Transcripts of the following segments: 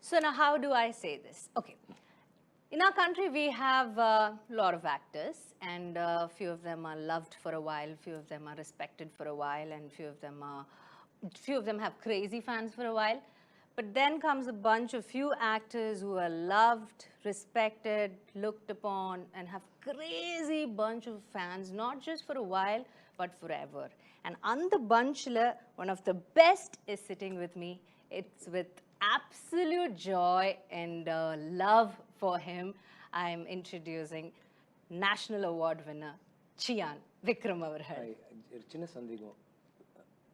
So now how do I say this? Okay. In our country, we have a lot of actors, and a few of them are loved for a while, few of them are respected for a while, and few of them have crazy fans for a while. But then comes a bunch of few actors who are loved, respected, looked upon, and have crazy bunch of fans, not just for a while, but forever. And on the bunch, one of the best is sitting with me. It's with absolute joy and love for him, I'm introducing National Award winner, Chiyaan Vikram Mahaan. Hi, Chinna Sandhigam.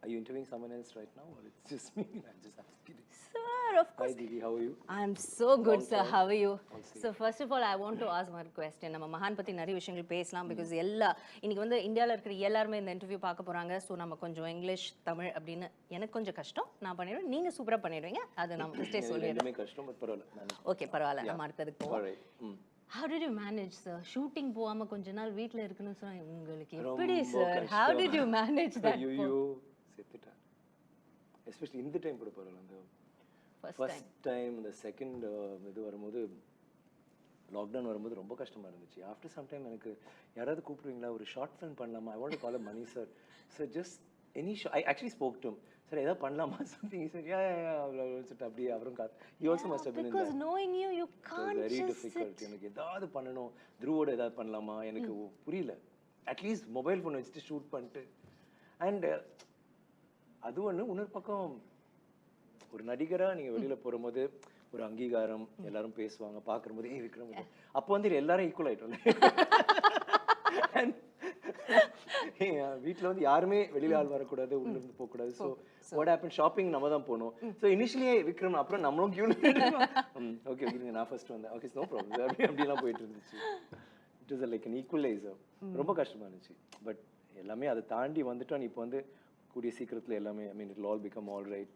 Are you interviewing someone else right now, or it's just me? I'm just kidding. Sir, of course. Hi, Didi, how are you? I'm so good, sir. How are you? Also. So first of all, I want to ask one question. நம்ம மகான் பத்தி நிறைய விஷயங்கள் பேசலாம் because இன்னைக்கு வந்து இந்தியால இருக்கிற எல்லாரும் இந்த இன்டர்வியூ பார்க்க போறாங்க. சோ நம்ம கொஞ்சம் இங்கிலீஷ் தமிழ் அப்படினு எனக்கு கொஞ்சம் கஷ்டம். நான் பண்ணிடுவேன். நீங்க சூப்பரா பண்ணிடுவீங்க. அது நான் ஃபர்ஸ்டே சொல்லிடுறேன். எனக்கு கஷ்டம் பட் பரவாயில்லை. ஓகே பரவாயில்லை. நம்ம அடுத்ததுக்கு போவோம். Alright. How did you manage, sir? Shooting போகாம கொஞ்ச நாள் வீட்ல இருக்கணும் சொன்னா உங்களுக்கு எப்படி sir? How did you manage that? ஐயோ செத்துட்டா. Especially in the time கூட பரவாயில்லை. First time the second இது வரும்போது லாக்டவுன் வரும்போது ரொம்ப கஷ்டமா இருந்துச்சு. ஆஃப்டர் சம் டைம் எனக்கு யாராவது கூப்பிடுவீங்களா ஒரு ஷார்ட் ஃபிலிம் பண்ணலாமா? I want to call Mani sir. Sir just any show I actually spoke to sir ஏதாவது பண்ணலாமா சம்திங் சார் யா அப்படியே அவரும் he also must have been because in knowing you can't very just difficult. எனக்கு ஏதாவது பண்ணணும், த்ரூவோட ஏதாவது பண்ணலாமா எனக்கு புரியல. அட்லீஸ்ட் மொபைல் ஃபோன் வச்சுட்டு ஷூட் பண்ணிட்டு அண்ட் அது ஒன்று இன்னொரு பக்கம் ஒரு நடிகரா நீங்க வெளியில போகும்போது ஒரு அங்கீகாரம் எல்லாரும் பேசுவாங்க பார்க்கும்போது விக்ரம் அப்போ வந்து எல்லாரும் ஈக்குவல் ஆயிட்டோம். வீட்டில் வந்து யாருமே வெளியில ஆள் வரக்கூடாது, உள்ள இருந்து போகக்கூடாது. ஸோ வாட் ஹேப்பன் ஷாப்பிங் நம்ம தான் போனோம். ஸோ இனிஷியலி விக்ரம் அப்புறம் நம்மளும் கியூ ஓகே நான் ஃபர்ஸ்ட் வந்தேன் ஓகே நோ ப்ராப்ளம் அப்படிலாம் போயிட்டு இருந்துச்சு. It is like an equaliser. ரொம்ப கஷ்டமா இருந்துச்சு. பட் எல்லாமே அதை தாண்டி வந்துட்டோம். இப்போ வந்து கூடிய சீக்கிரத்தில் எல்லாமே I mean it all become all right.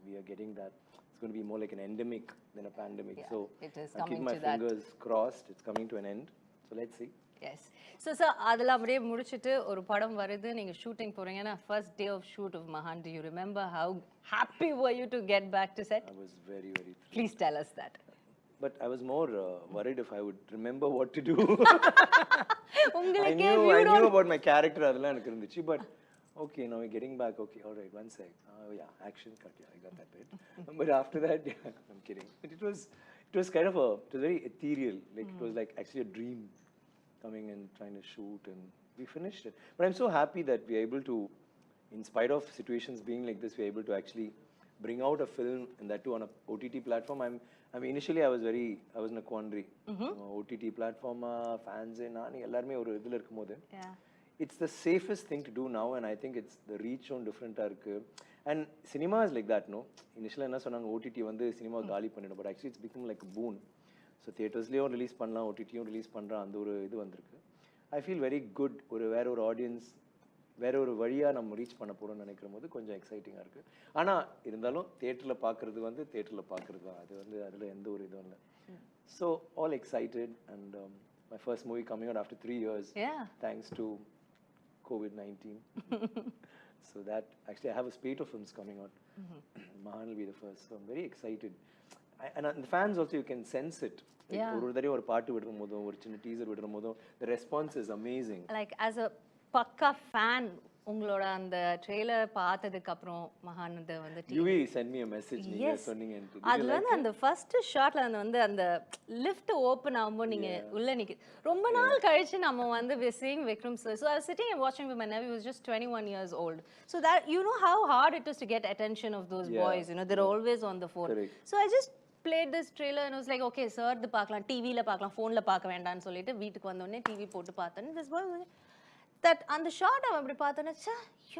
We are getting that. It's going to be more like an endemic than a pandemic. So it is I keep my fingers crossed. It's coming to an end. So let's see. Yes. So sir, அதெல்லாம் அப்படியே முடிச்சிட்டு ஒரு படம் வருது, நீங்க shooting போறீங்கன்னா first day of shoot of Mahaan, do you remember how happy were you to get back to set? I was very thrilled. Please tell us that. But I was more worried if I would remember what to do. I உங்களுக்கு knew about my character அதெல்லாம் எனக்கு இருந்துச்சு. But okay, now we're getting back. Okay, all right, one sec. Yeah, action cut. Yeah, I got that bit. But after that, yeah, I'm kidding. But it was kind of it was very ethereal. Like it was like actually a dream coming and trying to shoot, and we finished it. But I'm so happy that we're able to, in spite of situations being like this, we're able to actually bring out a film and that too on a OTT platform. I mean, initially I was in a quandary. OTT platform, fans, nani எல்லாருமே ஒரு இதுல இருக்கும்போது. Yeah. It's the safest thing to do now, and I think it's the reach on different irukku. And cinema is like that, no? Initially enna sonanga OTT வந்து cinema காலி பண்ணிடும், but actually it's become like a boon. So theaters-லயும் release பண்ணலாம், OTT-யும் release பண்ற அந்த ஒரு இது வந்திருக்கு. I feel very good. வேற ஒரு ஆடியன்ஸ் வேற ஒரு வழியா நம்ம ரீச் பண்ண போறோம்னு நினைக்கிறபோது கொஞ்சம் எக்ஸைட்டிங்கா இருக்கு. ஆனா இருந்தாலும் தியேட்டர்ல பார்க்கிறது வந்து தியேட்டர்ல பார்க்கிறது தான். அது வந்து அதுல எந்த ஒரு இதுவும் இல்ல. So all excited, and my first movie coming out after 3 years. Yeah. Thanks to COVID-19. So that actually I have a spate of films coming out. Mahaan will be the first. So I'm very excited. And the fans also, you can sense it. ஒரு தடவை ஒரு பாட்டு விடுற போதும் ஒரு சின்ன teaser விடுற போதும் the response is amazing. Like as a பக்கா fan, உங்களோட அந்த ட்ரெய்லர் பார்த்ததுக்கு அப்புறம் மகான் வந்து UV send me a message நீங்க சொன்னீங்க. அதுல வந்து அந்த ஃபர்ஸ்ட் ஷாட்ல வந்து அந்த லிஃப்ட் ஓபன் ஆகும்போது நீங்க உள்ள நிக்க ரொம்ப நாள் கழிச்சு நம்ம வந்து we seeing Vikram sir. So I was sitting and watching with my nephew who was just 21 years old. So that you know how hard it is to get attention of those boys, you know, they're always on the phone. Correct. So I just played this trailer and I was like, okay sir, இது பார்க்கலாம், டிவில பார்க்கலாம், ஃபோன்ல பார்க்க வேண்டாம்னு சொல்லிட்டு வீட்டுக்கு வந்த உடனே டிவி போட்டு பார்த்தேன். This boy that on the shot I அப்படி பார்த்தேன்னா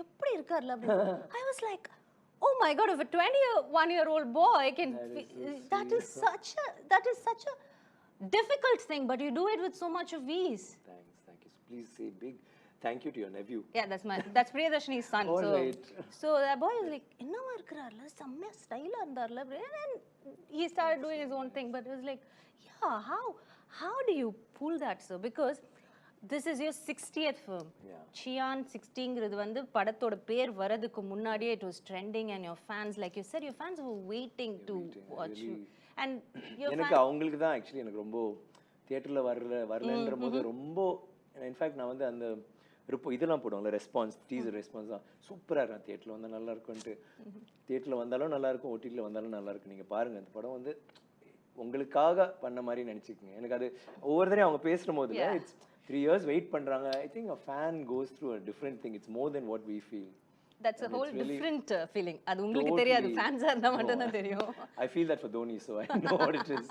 எப்படி இருக்கார்ல அப்படி I was like, oh my god, if a 21-year-old boy can that is such a difficult thing, but you do it with so much of ease. Thank you. Please say big thank you to your nephew. Yeah, that's Priyadashini's son. All right. So that boy was like, என்னமா இருக்கறார்ல, செம்ம ஸ்டைலா இருந்தார்ல, and he started doing his own thing. But it was like, yeah, how do you pull that, sir? Because this is your 60th film. Chiyaan 60ங்கிறது வந்து படத்தோட பேர் வரதுக்கு முன்னாடியே it was trending, and your fans, like you said, your fans were waiting to watch you. And your எனக்கு அவங்களுக்கு தான் actually எனக்கு ரொம்ப தியேட்டரில் வரலன்ற போது ரொம்ப இன்ஃபேக்ட் நான் வந்து அந்த இதெல்லாம் போடுவாங்கல்ல ரெஸ்பான்ஸ் டீசர் ரெஸ்பான்ஸ் தான் சூப்பராக இருக்கும் தியேட்டரில் வந்தால் நல்லா இருக்கும்ன்ட்டு தியேட்டரில் வந்தாலும் நல்லா இருக்கும் ஓடிடியில் வந்தாலும் நல்லா இருக்கும் நீங்கள் பாருங்கள் அந்த படம் வந்து உங்களுக்காக பண்ண மாதிரி நினச்சிக்கோங்க எனக்கு அது ஒவ்வொரு தடையும் அவங்க பேசுகிற போது இட்ஸ் 3 years வெயிட் பண்ணுறாங்க I think a fan goes through a different thing it's more than what we feel That's a whole different feeling. அது உங்களுக்கு தெரியாது ஃபேன்ஸா இருந்தா மட்டும் தான் தெரியும். I feel that for Dhoni, so I know what it is.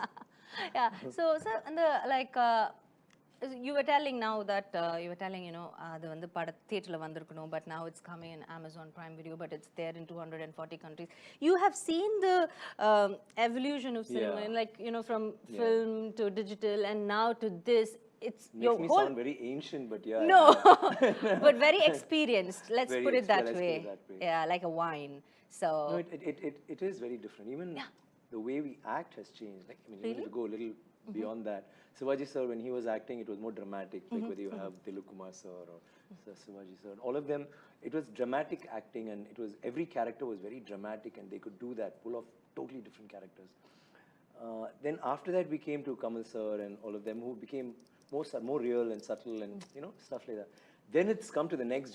Yeah. So sir, and the like you were telling now that you were telling அது வந்து பட தியேட்டர்ல வந்திருக்கணும் but now it's coming in Amazon Prime Video but it's there in 240 countries. You have seen the evolution of cinema like from film to digital and now to this. It's Makes your me whole sound very ancient, but yeah. No, but very experienced. Let's put it that way. Yeah, like a wine. So no, it is very different. Even the way we act has changed. Like I mean, even if you go a little beyond that, Shivaji sir, when he was acting, it was more dramatic. Like whether you have Dhruv Kumar sir or Shivaji sir, all of them, it was dramatic acting, and it was every character was very dramatic, and they could do that, pull off totally different characters. Then after that, we came to Kamal sir and all of them who became more real and subtle and stuff like that. Then it's come to the next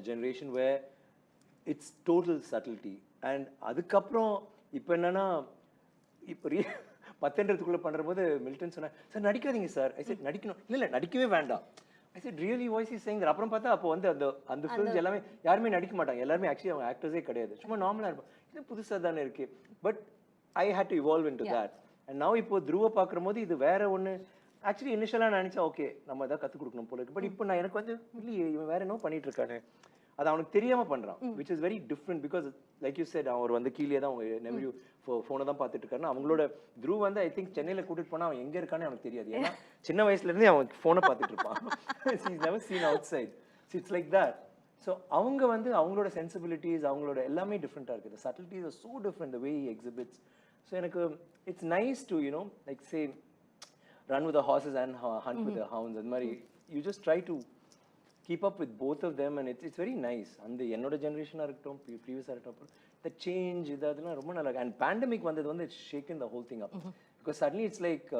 generation where it's total subtlety. And அதுக்கப்புறம் இப்போ என்னன்னா இப்போ 10க்குள்ள பண்ணுறபோது Milton சொன்னார் sir நடிக்காதீங்க sir I set நடிக்கணும் இல்லை நடிக்கவே வேண்டாம் ஐ set really voice is saying அப்புறம் பார்த்தா அப்போ வந்து அந்த ஃபிலிம்ஸ் எல்லாமே யாருமே நடிக்க மாட்டாங்க எல்லாருமே ஆக்சுவலி அவங்க ஆக்டர்ஸே கிடையாது சும்மா நார்மலாக இருப்பாங்க இது புதுசாக தானே இருக்கு but I hate to evolve into that and now இப்போ துருவ பார்க்குற போது இது வேற ஒன்று ஆக்சுவலி இனிஷியலாக நினச்சா ஓகே நம்ம எதாவது கற்றுக் கொடுக்கணும் போல இருக்கு பட் இப்போ நான் எனக்கு வந்து இல்லையே இவன் வேற என்ன பண்ணிட்டு இருக்கானே அது அவனுக்கு தெரியாமல் பண்ணுறான் which is very different because like you said அவர் வந்து கீழே தான் அவங்க நெவ்யூ ஃபோனை தான் பார்த்துட்டு இருக்காருன்னா அவங்களோட த்ரூ வந்து ஐ திங்க் சென்னையில் கூட்டிட்டு போனால் அவன் எங்கே இருக்கானே அவனுக்கு தெரியாது ஏன்னா சின்ன வயசுலேருந்தே அவன் ஃபோனை பார்த்துட்டு இருப்பான் never seen outside it's like that so அவங்க வந்து அவங்களோட சென்சிபிலிட்டிஸ் அவங்களோட எல்லாமே டிஃப்ரெண்ட்டாக இருக்குது subtleties are so different the way he exhibits so எனக்கு it's nice to like say run with the horses and hunt with the hounds and mari you just try to keep up with both of them and it's very nice and the ennoda generation iruktom previous iruktom the change idadala romba nalla and pandemic vandadhu it's shaken the whole thing up because suddenly it's like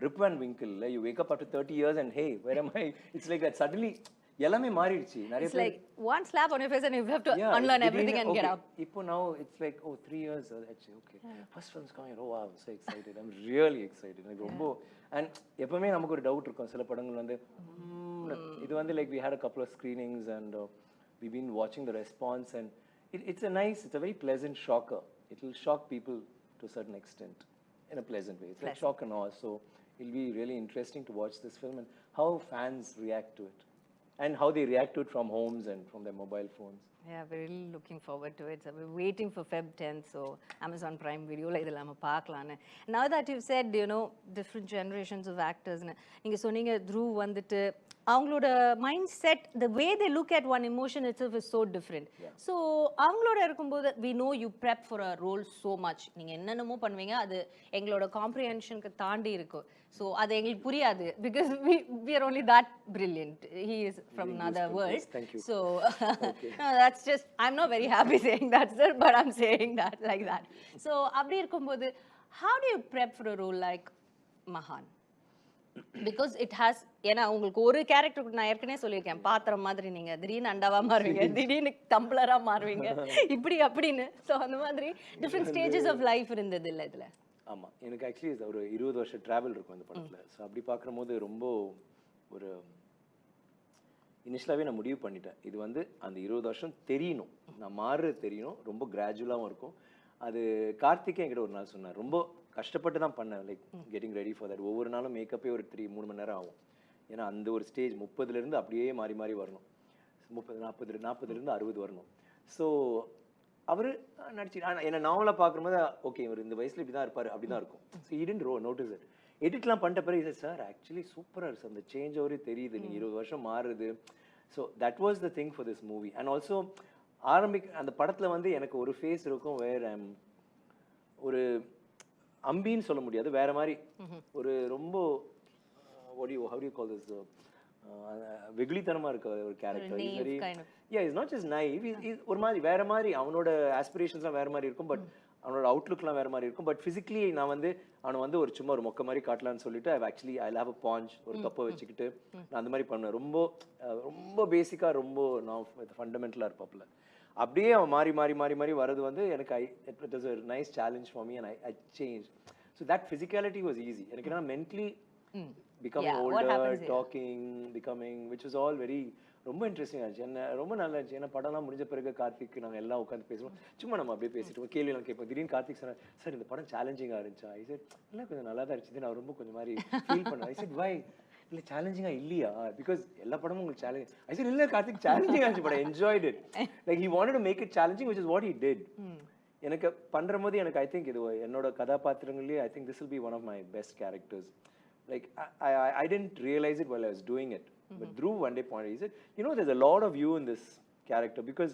Rip Van Winkle you wake up after 30 years and hey where am I it's like that suddenly எல்லாமே மாறிடுச்சு நிறைய it's like one slap on your face and you have to unlearn everything and get up இப்போ now it's like 3 years actually okay first film's coming oh wow I'm so excited I'm really excited like ரொம்ப and எப்பவுமே நமக்கு ஒரு doubt இருக்கும் சில படங்கள் வந்து இது வந்து like we had a couple of screenings and we've been watching the response and it's a very pleasant shocker it will shock people to a certain extent in a pleasant way it's like shock and awe so it'll be really interesting to watch this film and how fans react to it and how they react to it from homes and from their mobile phones. Yeah, we're really looking forward to it. So we're waiting for Feb 10th, so Amazon Prime Video la idella nama paakalaanu. Now that you've said, different generations of actors, நீங்க சொன்னீங்க Dhruv வந்துட்டு அவங்களோட mind set the way they look at one emotion itself is so different. So அவங்களோட இருக்கும்போது we know you prep for a role so much. நீங்க என்னென்னமோ பண்ணுவீங்க அது எங்களோட காம்ப்ரிஹென்ஷனுக்கு தாண்டி இருக்கும். So அது எங்களுக்கு புரியாது because we are only that brilliant. He is from another world. Yes, thank you. So no, that's just I'm not very happy saying that sir but I'm saying that like that. So அப்படி இருக்கும்போது how do you prep for a role like Mahaan? Because it has ஏன்னா உங்களுக்கு ஒரு character நான் ஏற்கனவே சொல்லியிருக்கேன் பாத்திரம் மாதிரி நீங்க திடீர்னு அண்டாவா மாறுவீங்க திடீர்னு டம்ளரா மாறுவீங்க இப்படி அப்படின்னு ஸோ அந்த மாதிரி டிஃப்ரெண்ட் ஸ்டேஜஸ் ஆஃப் லைஃப் இருந்தது இல்லை இதுல ஆமாம் எனக்கு ஆக்சுவலி ஒரு 20 வருஷம் ட்ராவல் இருக்கும் அந்த படத்தில் ஸோ அப்படி பார்க்கும்போது ரொம்ப ஒரு இனிஷியலாகவே நான் முடிவு பண்ணிட்டேன் இது வந்து அந்த 20 வருஷம் தெரியணும் நான் மாறுறது தெரியணும் ரொம்ப கிராஜுவலாகவும் இருக்கும் அது கார்த்திகே என்கிட்ட ஒரு நாள் சொன்னார் ரொம்ப கஷ்டப்பட்டு தான் பண்ணேன் like getting ready for that ஒவ்வொரு நாளும் மேக்கப்பே ஒரு 3 மணி நேரம் ஆகும் ஏன்னா அந்த ஒரு ஸ்டேஜ் 30லேருந்து அப்படியே மாறி மாறி வரணும் 40லேருந்து 60 வரணும் ஸோ அவர் நடிச்சு என்னை நாவலாக பார்க்கும்போது ஓகே இவர் இந்த வயசில் இப்படி தான் இருப்பார் அப்படி தான் இருக்கும் ஸோ இடன் நோட்டீஸ் இட் எடிட்லாம் பண்ணிட்ட பிறகு சார் ஆக்சுவலி சூப்பராக இருக்குது அந்த சேஞ்ச் அவரே தெரியுது நீங்கள் 20 வருஷம் மாறுது so that was the thing for this movie and also அந்த படத்தில் வந்து எனக்கு ஒரு ஃபேஸ் இருக்கும் வேற ஒரு அம்பின்னு சொல்ல முடியாது வேற மாதிரி ஒரு ரொம்ப how do you call this வெகுளித்தனமா இருக்க ஒரு character is not just naive ஒரு மாதிரி வேற மாதிரி அவனோட ஆஸ்பிரேஷன்ஸ்லாம் வேற மாதிரி இருக்கும் பட் அவனோட அவுட்லுக்லாம் வேறு மாதிரி இருக்கும். பட் ஃபிசிக்கலி நான் வந்து அவனை வந்து ஒரு சும்மா ஒரு மொக்க மாதிரி காட்டலான்னு சொல்லிட்டு ஐ ஹேவ் அ பாஞ்ச் ஒரு கப்பை வச்சுக்கிட்டு நான் அந்த மாதிரி பண்ணுவேன். ரொம்ப ரொம்ப பேசிக்காக ரொம்ப நான் ஃபண்டமெண்டலாக இருப்பாப்புல. அப்படியே அவன் மாறி மாறி மாறி மாறி வர்றது வந்து எனக்கு it was a nice challenge for me and I changed. So that physicality was easy. எனக்கு என்ன mentally becoming older, talking, becoming, which was all very ரொம்ப இன்ட்ரெஸ்டிங் ஆச்சு. என்ன ரொம்ப நல்லா இருந்துச்சு. ஏன்னா படம்லாம் முடிஞ்ச பிறகு கார்த்திக் நாங்கள் எல்லாம் உட்காந்து பேசுவோம். சும்மா நம்ம அப்படியே பேசிட்டு கேள்வியெல்லாம் கேட்போம். திடீர்னு கார்த்திக் சொன்னார், சார் இந்த படம் சேலஞ்சிங்காக இருந்துச்சா? ஐ செட் இல்லை கொஞ்சம் நல்லா தான் இருந்துச்சு. நான் ரொம்ப கொஞ்சம் மாதிரி ஃபீல் பண்ணேன். ஐ செட் வை இல்லை சேலஞ்சிங்காக இல்லையா? பிகாஸ் எல்லா படமும் உங்களுக்கு சேலஞ்ச். ஐ செட் இல்லை கார்த்திக் சேலஞ்சிங்காக இருந்துச்சு, but I enjoyed it. Like he wanted to make it challenging, which is what he did. எனக்கு பண்ணுற போது எனக்கு ஐ திங்க் இது என்னோட கதாபாத்திரங்களே I think this will be one of my best characters. Like I didn't realize it while I was doing it. But Dhruv one day pointed, he said, you know, there's a lot of you in this character because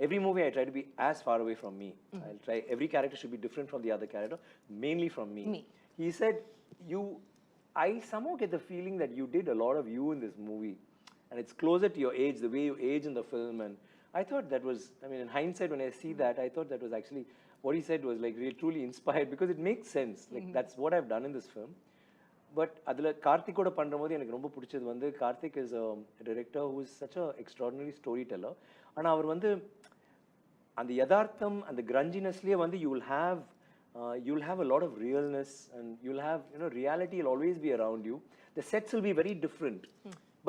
every movie I try to be as far away from me. I'll try, every character should be different from the other character, mainly from me. He said, I somehow get the feeling that you did a lot of you in this movie. And it's closer to your age, the way you age in the film. And I thought that was, I mean, in hindsight, when I see that, I thought that was actually, what he said was like really truly inspired because it makes sense. Like that's what I've done in this film. But அதில் கார்த்திக்கோட பண்ணும்போது எனக்கு ரொம்ப பிடிச்சது வந்து Karthik is a director who is such a extraordinary story teller. ஆனால் அவர் வந்து அந்த யதார்த்தம் அந்த கிரஞ்சினஸ்லேயே வந்து you will have a lot of realness and you will have you know reality will always be around you. The sets will be very different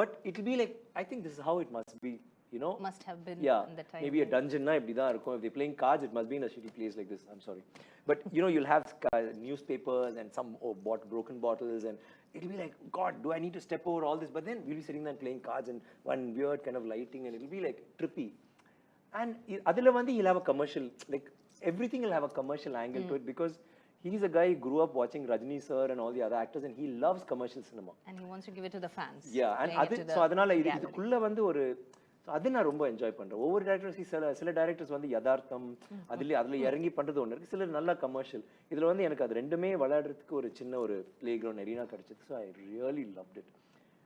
but it will be like I think this is how it must be. You know, must have been in the time. Maybe a dungeon na ibdi da irukum. If they're playing cards, it must be in a shitty place like this. I'm sorry, but you know, you'll have newspapers and some broken bottles, and it'll be like, God, do I need to step over all this? But then we'll be sitting there playing cards and one weird kind of lighting, and it'll be like trippy. And adula vandi he'll have a commercial, like everything will have a commercial angle to it because he's a guy who grew up watching Rajini sir and all the other actors, and he loves commercial cinema. And he wants to give it to the fans. Yeah, and so adanal idukulla vandu oru அது நான் ரொம்ப enjoy பண்ணுறேன். ஒவ்வொரு directors சில directors வந்து யதார்த்தம் அதில் இறங்கி பண்ணுறது ஒன்று இருக்குது, சிலர் நல்லா கமர்ஷியல். இதில் வந்து எனக்கு அது ரெண்டுமே விளையாடுறதுக்கு ஒரு சின்ன ஒரு பிளே கிரவுண்ட் எரினா கிடச்சிது. So I really loved it.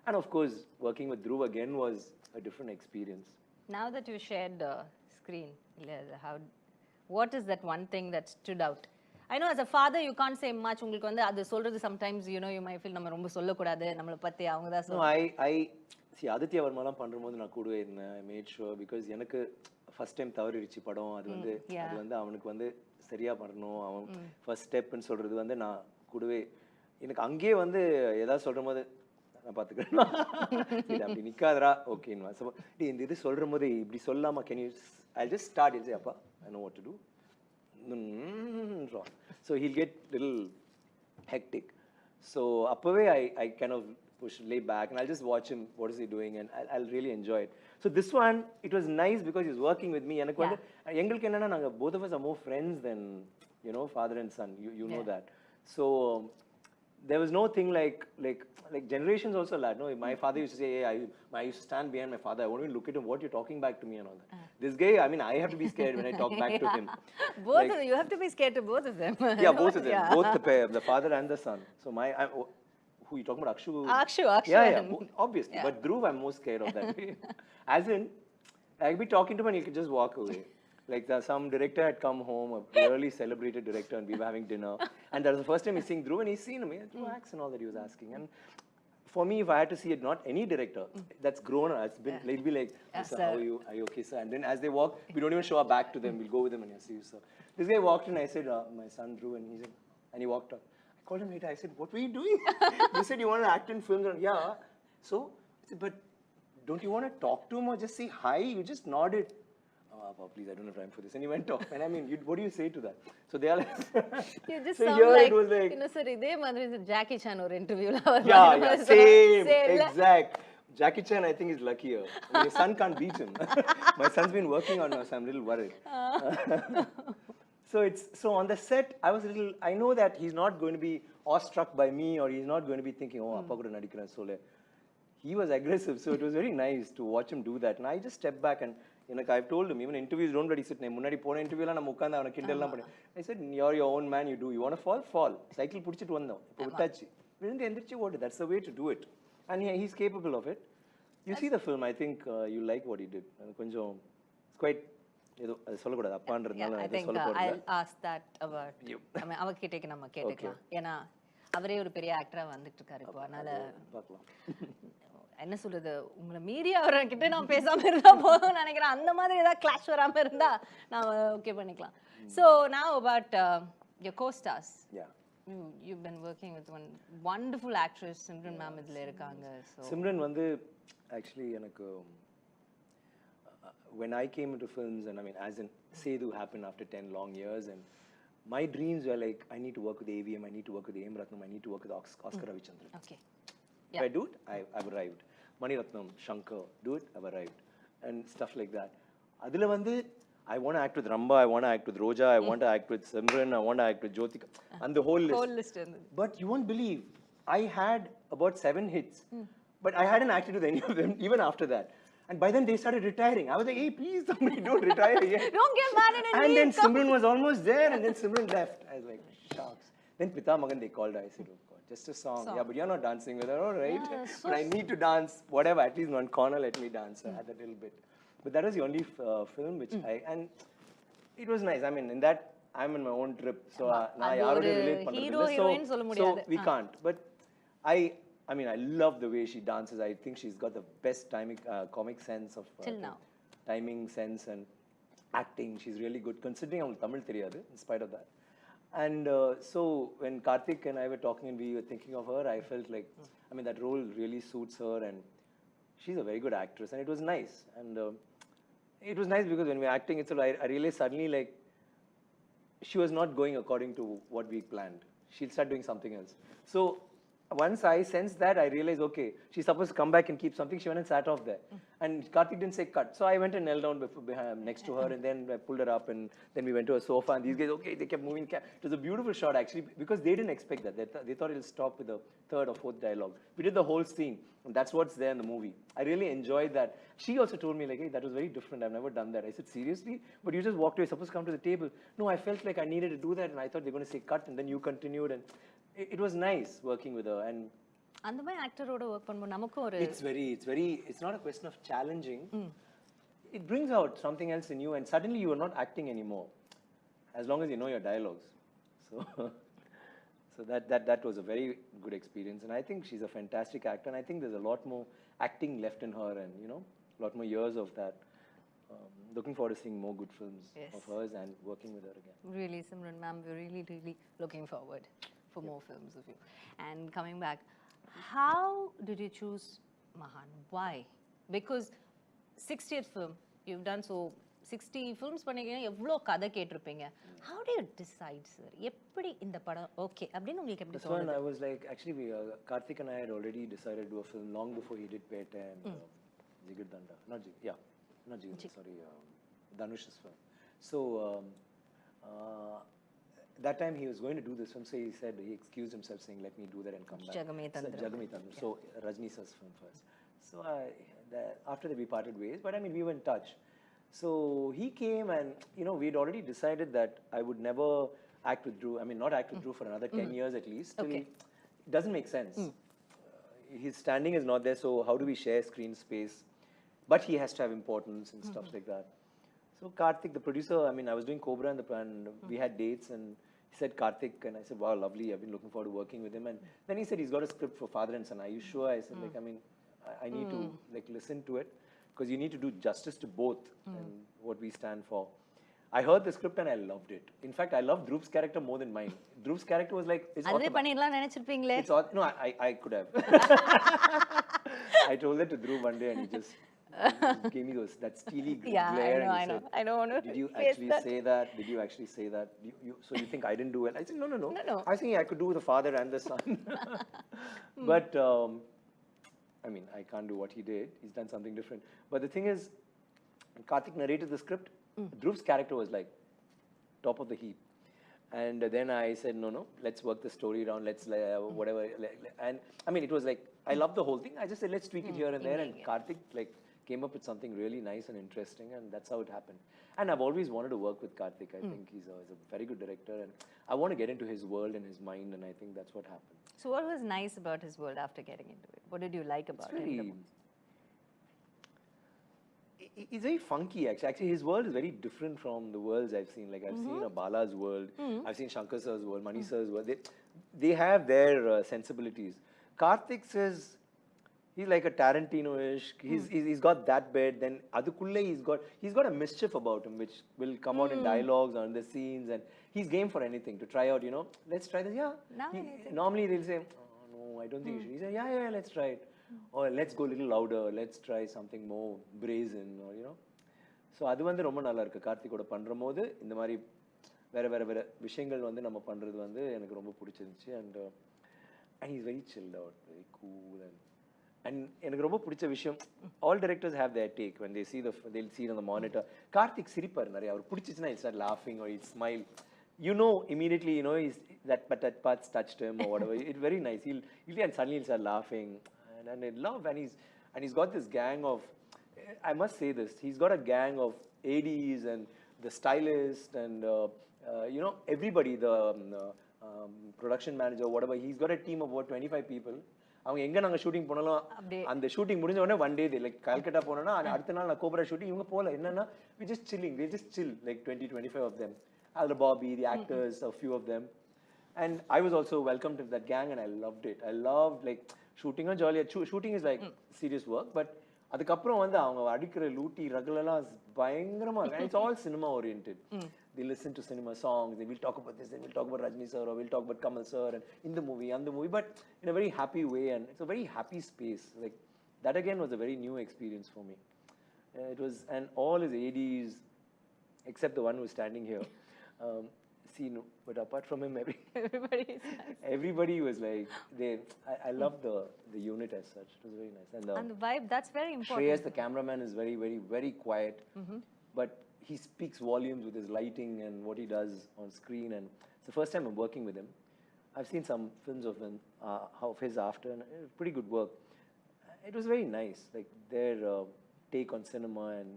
And of course working with Dhruv again was a different experience. Now that you shared the screen, what is that one thing that stood out? I know as a father you can't say much. உங்களுக்கு வந்து அது சொல்றது sometimes you know you might feel நம்ம ரொம்ப சொல்லக்கூடாது, நம்மளை பற்றி அவங்க தான் சொல்லுவாங்க. ஆதித்யா வர்மாலாம் பண்ணும்போது நான் கூடவே இருந்தேன். ஐ மேட் ஷுவர் பிகாஸ் எனக்கு ஃபர்ஸ்ட் டைம் தவறிடுச்சு படம். அது வந்து அவனுக்கு வந்து சரியா பண்ணணும், அவன் ஃபர்ஸ்ட் ஸ்டெப்னு சொல்றது வந்து நான் கூடவே எனக்கு அங்கேயே வந்து ஏதாவது சொல்ற போது நான் பார்த்துக்கிறேன் அப்படி நிற்காதரா ஓகேன்னு. ஸோ இந்த இது சொல்ற போது இப்படி சொல்லாமா, can you I just start it அப்பா I know what to do. So he'll get little hectic. So அப்போவே I can off lay back and I'll just watch him, what is he doing, and I'll really enjoy it. So this one, it was nice because he's working with me. எனக்கு வந்து எங்களுக்கு என்னன்னா நாங்க both of us are more friends than you know father and son, you know that. So there was no thing like generations also lad. No, my father used to say, hey, I used to stand behind my father, I won't even look at him, what you're talking back to me and all that. This guy, I mean, I have to be scared when I talk back to him. Both of them, you have to be scared to both of them. Yeah, both of them, both the pair, the father and the son. So who you talking about? Akshu. Yeah, obviously. But Dhruv, I'm most scared of that. As in, I'd be talking to him and he could just walk away. Like some director had come home, a really celebrated director, and we were having dinner. And that was the first time he's seeing Dhruv, and he's seen him. Dhruv acts and all that he was asking. And for me, if I had to see it, not any director that's grown, it's been, it'll be like, sir, how are you? Are you okay, sir? And then as they walk, we don't even show our back to them. We'll go with them and see you, sir. This guy walked in, I said, my son Dhruv, and he said, and he walked up. Called him later. I said, what were you doing? They said you want to act in films. Yeah. So I said, but don't you want to talk to him or just say hi? You just nodded. Oh, please, I don't have time for this. And he went off. And I mean, what do you say to that? So they are like, you just so sound here like, it was like, you know, sir, இதே மாதிரி Jackie Chan or interview. Yeah, same, exact. Jackie Chan, I think, is luckier. I mean, his son can't beat him. My son's been working on us. So I'm a little worried. So on the set, I know that he's not going to be awestruck by me, or he's not going to be thinking, oh, appa kuda nadikran sole. He was aggressive, so it was very nice to watch him do that. And I just stepped back and I've told him, even interviews don't really sit. Munadi pona interview la na mukanda avana kindal la panne. I said, you're your own man, you do. You want to fall. Cycle pudichittu vandam. Ipo vittachi. Vilundu endirichu odu. That's the way to do it. And he's capable of it. You see the film, I think you like what he did. Konjam, it's quite ஏதோ அது சொல்லக்கூடாது அப்பான்றதுனால I நான் எதுவும் think சொல்ல போறதில்ல. I'll ask that about you. I mean, அவகிட்டே நம்ம கேட்டுக்கலாம். ஏன்னா அவரே ஒரு பெரிய ஆக்டரா வந்துட்டு இருக்காரு இப்போ. அதனால பார்க்கலாம். என்ன சொல்றது, உங்களை மீறி அவர்கிட்ட நான் பேசாம இருந்தா போதும்னு நினைக்கிறேன். அந்த மாதிரி ஏதாவது கிளாஷ் வராம இருந்தா நான் ஓகே பண்ணிக்கலாம். So now about your co-stars. Yeah. You've been working with one wonderful actress, Simran ma'am இதுல இருக்காங்க. So சிம்ரன் வந்து actually எனக்கு when I came into films, and I mean as in Sedu happened after 10 long years, and my dreams were like I need to work with AVM, I need to work with AM Ratnam, I need to work with Oscar Ravichandran. okay. If I do it, I've arrived. Mani Ratnam, Shankar, do it, I've arrived. And stuff like that. Adila vandu, I want to act with Ramba, I want to act with Roja, I want to act with Simran, I want to act with Jyotika, and the whole list. But you won't believe, I had about 7 hits, but I hadn't acted with any of them even after that. And by then they started retiring. I was like, hey, please somebody don't retire yet. Don't get mad at me. And then Simran was almost there, and then Simran left. I was like, shucks. Then Pita Magan they called her. I said, oh God, just a song. Yeah, but you're not dancing with her, all right? Yeah, but I need to dance, whatever, at least one corner, let me dance. I had that little bit. But that was the only film which and it was nice. I mean, in that, I'm in my own trip. So, now I already relate so we can't. But I mean, I love the way she dances. I think she's got the best timing, comic sense of till now. Timing sense and acting. She's really good, considering I'm Tamil theriyadu, in spite of that. And so when Karthik and I were talking and we were thinking of her, I felt like, I mean, that role really suits her, and she's a very good actress, and it was nice. And it was nice because when we were acting, I realized suddenly like she was not going according to what we planned. She'll start doing something else. So once I sensed that, I realized, okay, she's supposed to come back and keep something. She went and sat off there. And Karthik didn't say cut. So I went and knelt down behind, next to her, and then I pulled her up, and then we went to a sofa, and these guys, okay, they kept moving. It was a beautiful shot, actually, because they didn't expect that. They thought it'll stop with the 3rd or 4th dialogue. We did the whole scene, and that's what's there in the movie. I really enjoyed that. She also told me, like, hey, that was very different. I've never done that. I said, seriously? But you just walked away, supposed to come to the table. No, I felt like I needed to do that, and I thought they were going to say cut, and then you continued, and it was nice working with her. And அந்த மாதிரி ஆக்டரோட work பண்ணும்போது நமக்கு ஒரு it's not a question of challenging. It brings out something else in you, and suddenly you are not acting anymore, as long as you know your dialogues. So that was a very good experience, and I think she's a fantastic actor, and I think there's a lot more acting left in her, and you know, a lot more years of that. Looking forward to seeing more good films of hers and working with her again. Really, Simran ma'am, we're really looking forward for more films of you. And coming back, how did you choose Mahaan? Why? Because 60th film, you've done so 60 films பண்ணிருக்கீங்க, எவ்வளோ கதை கேட்டிருப்பீங்க. How do you decide, sir? எப்படி இந்த படம் okay அப்படின்னு உங்களுக்கு எப்படி தோணுது? This one I was like, actually Karthik and I had already decided to do a film long before he did Pete and Jigardanda. Not Jigardanda, sorry, Dhanush's film. So that time he was going to do this film, so he said, he excused himself saying, let me do that and come back. Jagame Tandram. So Rajni sir's film first. So after that we parted ways, but I mean we were in touch. So he came, and you know, we'd already decided that I would never act with Dhruv. I mean, not act with Dhruv for another 10 years at least. Okay. It doesn't make sense. His standing is not there, so how do we share screen space? But he has to have importance and stuff like that. So Karthik, the producer, I mean, I was doing Cobra and we had dates, and he said Karthik, and I said, wow, lovely, I've been looking forward to working with him. And then he said he's got a script for Father and Son. Are you sure? I said, like, I mean, I need to like listen to it, because you need to do justice to both and what we stand for. I heard the script and I loved it. In fact, I loved Dhruv's character more than mine. Dhruv's character was like, it's no, I could have. I told that to Dhruv one day, and he just gave me that steely glare. I know. Did you actually say that? Did you actually say that? So you think I didn't do it? I said, no. I was thinking I could do the father and the son. But, I mean, I can't do what he did. He's done something different. But the thing is, Karthik narrated the script. Dhruv's character was like top of the heap. And then I said, no, let's work the story around, let's whatever. And I mean, it was like, I love the whole thing. I just said, let's tweak it here and there. And Karthik like came up with something really nice and interesting, and that's how it happened. And I've always wanted to work with Karthik. I think he's a very good director, and I want to get into his world and his mind, and I think that's what happened. So what was nice about his world after getting into it? What did you like about it? He's very funky actually. Actually, his world is very different from the worlds I've seen. Like I've seen a Bala's world, I've seen Shankar sir's world, Mani sir's world. They have their sensibilities. Karthik says he's like a Tarantino-ish. He's got that bit. Then adukulle he's got a mischief about him, which will come out in dialogues or in the scenes, and he's game for anything to try out. Let's try this. Yeah. Normally they'll say, oh, no, I don't think you should. He said, yeah, let's try it. Or let's go a little louder. Let's try something more brazen, or So அது வந்து ரொம்ப நல்லா இருக்கு. கார்த்திகோட பண்றபோது இந்த மாதிரி வேற விஷயங்கள் வந்து நம்ம பண்றது வந்து எனக்கு ரொம்ப பிடிச்சிருந்துச்சு. And he's very chilled out, very cool, and எனக்கு ரொம்ப பிடிச்ச விஷயம், all directors have their take when they'll see it on the monitor. Karthik சிரிப்பார் நிறைய. அவர் பிடிச்சிச்சுனா he'll start laughing or he'll smile. Immediately, he's that part's touched him or whatever. It's very nice. He'll suddenly start laughing, and I love, and he's got this gang of, I must say this, he's got a gang of ADs and the stylist and everybody, the production manager, whatever. He's got a team of about 25 people. அவங்க எங்க நாங்க shooting போனாலும் அந்த shooting முடிஞ்ச உடனே one day like Calcutta போனோம்னா அடுத்த நாள் நான் கோபரா ஷூட்டிங் இவங்க போல என்னன்னா we just chill like 20-25 of them. Al Bobby, the actors, a few of them, and I was also welcomed to that gang, and I loved it. I loved like shooting on jolly. Shooting is like serious work, but அதுக்கப்புறம் வந்து அவங்க அடிக்கிற லூட்டி ரகுலெல்லாம் பயங்கரமா இருக்கு. And it's all cinema oriented. They listen to cinema songs, they will talk about this, then we'll talk about Rajni sir, or we'll talk about Kamal sir, and in the movie, but in a very happy way, and it's a very happy space. Like that again was a very new experience for me. It was, and all his ADs, except the one who's standing here, but apart from him, everybody was like, I love the unit as such. It was very nice. And the vibe, that's very important. Shreyas, the cameraman, is very, very, very quiet, but he speaks volumes with his lighting and what he does on screen. And it's the first time I'm working with him. I've seen some films of his after, and pretty good work. It was very nice, like their take on cinema, and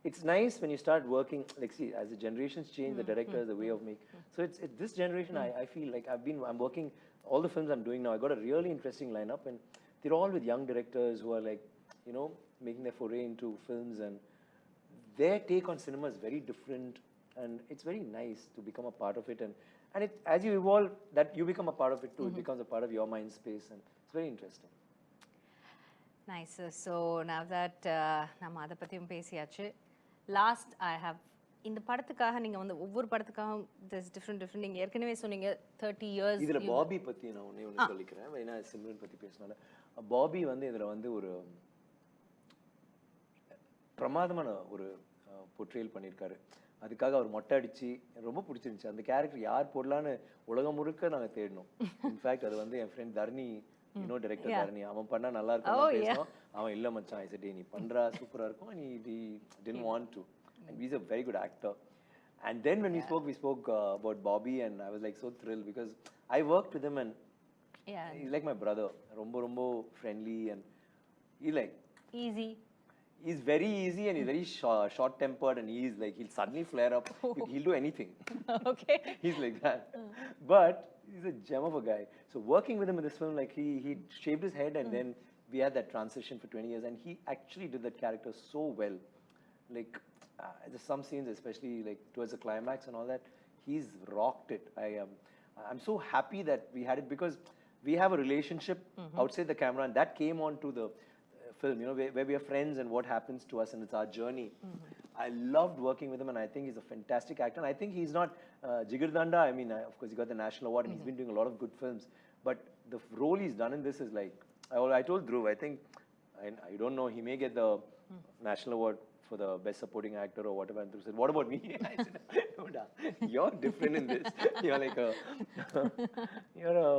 it's nice when you start working, like see, as the generations change, the directors, the way of making. So it's this generation, I feel like I'm working, all the films I'm doing now, I got a really interesting lineup, and they're all with young directors who are like, making their foray into films, and their take on cinema is very different, and it's very nice to become a part of it, and it, as you evolve, that you become a part of it too. It becomes a part of your mind space, and it's very interesting. Nice. So now that நம்ம அதை பற்றியும் பேசியாச்சு, last I have இந்த படத்துக்காக நீங்கள் வந்து ஒவ்வொரு படத்துக்காகவும் this different நீங்கள் ஏற்கனவே சொன்னீங்க 30 years. இதில் பாபி பற்றி நான் ஒன்று சொல்லிக்கிறேன். ஏன்னா சிம்ரன் பற்றி பேசினால பாபி வந்து இதில் வந்து ஒரு பிரமாதமான ஒரு போர்ட்ரேல் பண்ணியிருக்காரு. அதுக்காக அவர் மொட்டை அடிச்சு ரொம்ப பிடிச்சிருந்துச்சு. அந்த கேரக்டர் யார் போடலான்னு உலகம் முழுக்க நாங்கள் தேடினோம். இன்ஃபேக்ட் அது வந்து என் ஃப்ரெண்ட் தர்ணி, டைரக்டர் தர்ணி, அவன் பண்ணா நல்லா இருக்கும் பேசணும். அவன் இல்லை மச்சான், ஐ செட் நீ பண்றா சூப்பரா இருக்கும், நீ didn't want to, and he's a very good actor. And then when we spoke about Bobby, and I was like so thrilled because I worked with him, and he's like my brother. ரொம்ப friendly, and he like easy. He's very easy, and he's very short-tempered, and he'll suddenly flare up. He'll do anything. Okay. He's like that. But he's a gem of a guy. So working with him in this film, like he shaved his head, and then we had that transition for 20 years, and he actually did that character so well. Like there's some scenes, especially like towards the climax and all that, he's rocked it. I'm so happy that we had it, because we have a relationship outside the camera, and that came on to the film, where we are friends, and what happens to us, and it's our journey. I loved working with him, and I think he's a fantastic actor. And I think he's not Jigardanda. I mean, of course, he got the national award, and he's been doing a lot of good films. But the role he's done in this is like, I told Dhruv, I think, I don't know, he may get the national award for the best supporting actor or whatever. And Dhruv said, what about me? I said, no, you're different in this. You're like you're a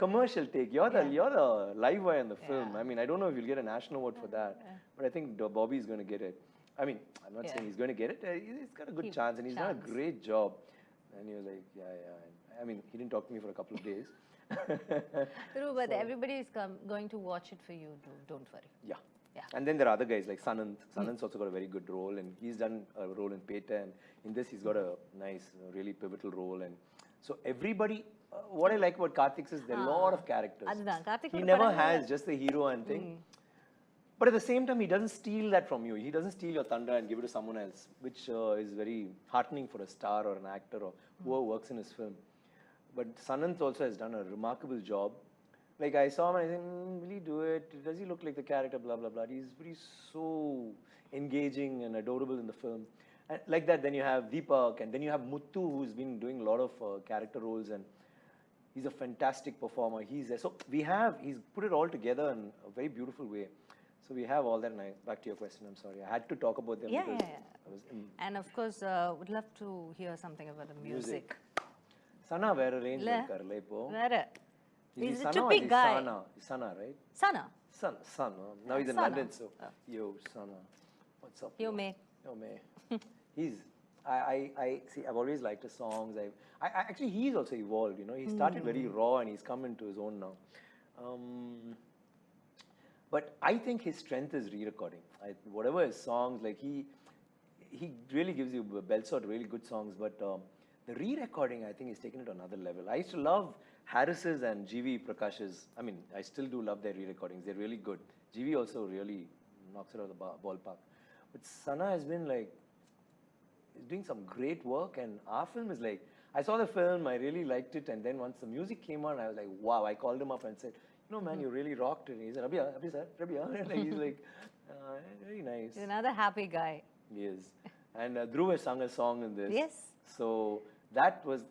commercial take. You're the live wire in the film. I mean, I don't know if you'll get a national award for that, but I think Bobby is going to get it. I mean, I'm not saying he's going to get it. He's got a good chance, and he's done a great job. And he was like, yeah. I mean, he didn't talk to me for a couple of days. True, but everybody is going to watch it for you, Dhruv. Don't worry. Yeah. And then there are other guys like Sanant. Sanant's also got a very good role, and he's done a role in Peta, and in this he's got a nice, really pivotal role. And so everybody, what I like about Karthik is there are a lot of characters. He never has just the hero and thing. But at the same time, he doesn't steal that from you. He doesn't steal your thunder and give it to someone else, which is very heartening for a star or an actor or whoever works in his film. But Sanant also has done a remarkable job. Like I saw him and I said, will he do it? Does he look like the character? Blah, blah, blah. He's so engaging and adorable in the film. And like that, then you have Deepak, and then you have Muthu, who's been doing a lot of character roles, and he's a fantastic performer. He's there. So he's put it all together in a very beautiful way. So we have all that. And back to your question, I'm sorry. I had to talk about them because I was And of course, would love to hear something about the music. Sana vera range irkarla ipo. Vera. He's a trippy guy. Sana, right? Sana. Son. Now he's in London, so yo, Sana. What's up? Yo, me. He's I see. I've always liked his songs. I actually he's also evolved. You know, he started very raw and he's come into his own now. But I think his strength is re-recording. Whatever his songs, like he really gives you belts out really good songs. But the re-recording, I think, is taking it to another level. I used to love Harris's and GV Prakash's. I mean, I still do love their re-recordings. They're really good. GV also really knocks it out of the ballpark. But Sana has been like, he's doing some great work, and our film is like, I saw the film, I really liked it, and then once the music came on, I was like, wow. I called him up and said, you know, man, you really rocked it. He said, Abhi sir, like, he's like, very nice. He's another happy guy. He is. And Dhruv has sung a song in this. Yes. So that was,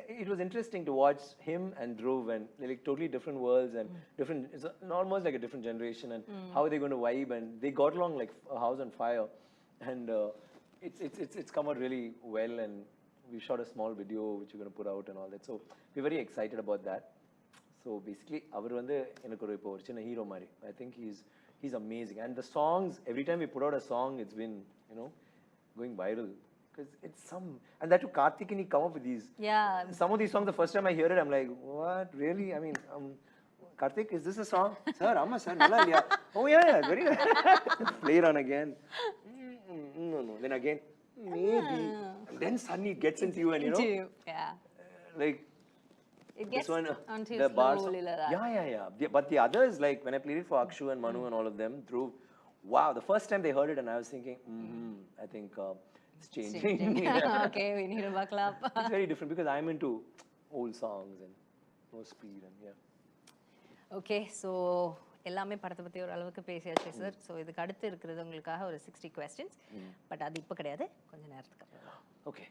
it was interesting to watch him and Dhruv, and like totally different worlds and different, it's almost like a different generation, and how are they going to vibe, and they got along like a house on fire. And it's come out really well, and we shot a small video which we're going to put out and all that. So we're very excited about that. So basically, அவர் வந்து எனக்கு ஒரு இப்போ ஒரு சின்ன hero மாதிரி. I think he's amazing. And the songs, every time we put out a song, it's been, you know, going viral. Because it's and that too, Karthik and he come up with these. Yeah. Some of these songs, the first time I hear it, I'm like, what? Really? I mean, Karthik, is this a song? Sir, amma sir, nalla liya. Oh yeah, very nice. Play it on again. No. Then again, maybe. And then suddenly it gets into you, and you know. Yeah. Like. It gets this one, onto the bars. slowly like that. Yeah. But the others, like when I played it for Akshu and Manu and all of them, Dhruv, wow, the first time they heard it, and I was thinking, I think it's changing. Okay, we need to buckle up. It's very different because I'm into old songs and no speed and Okay, so எல்லாமே படத்தை பற்றி ஒரு அளவுக்கு பேசியாச்சு sir. So இதுக்கு அடுத்து இருக்கிறது உங்களுக்காக ஒரு 60 questions. பட் அது இப்போ கிடையாது, கொஞ்சம் நேரத்துக்கு அப்புறம். Okay.